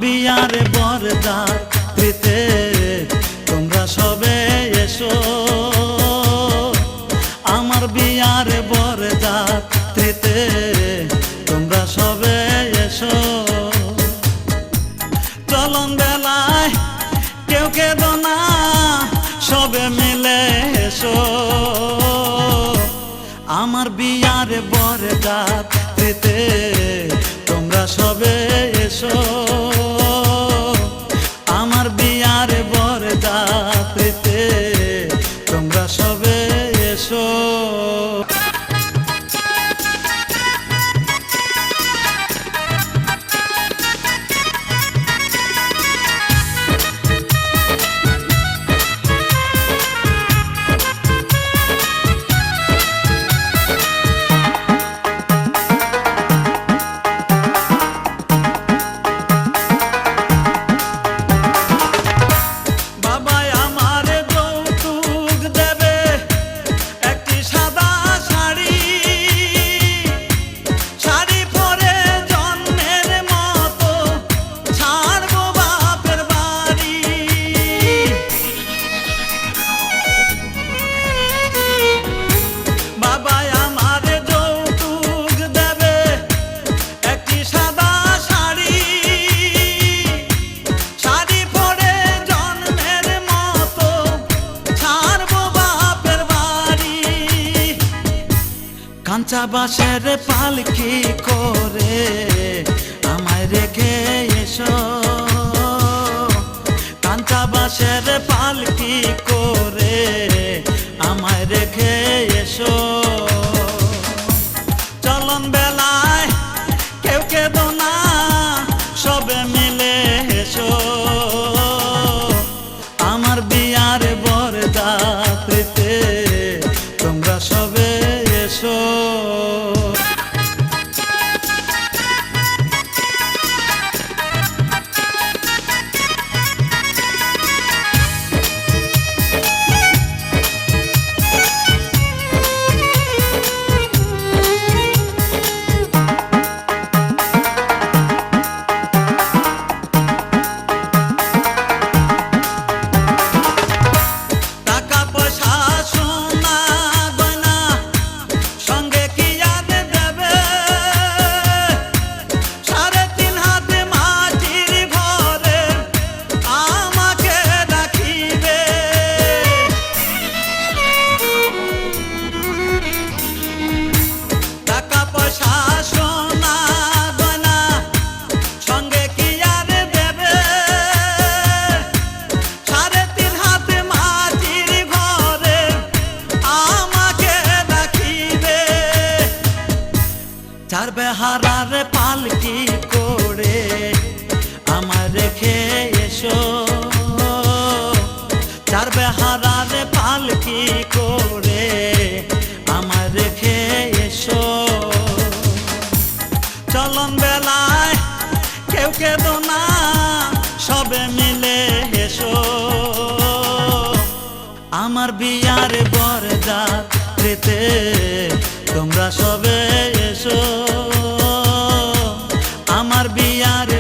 বিয়ার বরযাত্রীতে তোমরা সবে এসো, আমার বিয়ার বরযাত্রীতে তোমরা সবে এসো। চলন বেলায় কেউ কেঁদো না, সবে মিলে এসো, আমার বিয়ার বরযাত্রীতে তোমরা সবে এসো, আমার বিয়ার বরযাত্রীতে তোমরা সবে এসো। কাঁচা বাঁশের পালকি করে আমায় রেখে এসো, কাঁচা বাঁশের পালকি করে আমায় রেখে এসো। চলন বেলায় কেউ কেঁদো না, সবে মিলে এসো, আমার বিয়ার বরযাত্রীতে তোমরা সবে এসো। চার বেহারার পালকি করে আমার রেখে এসো, চার বেহারার পালকি করে আমার রেখে এসো। চলন বেলায় কেউ কেঁদো না, সবে মিলে এসো, আমার বিয়ার বরযাত্রীতে তোমরা সবে এসো, আমার বিয়ার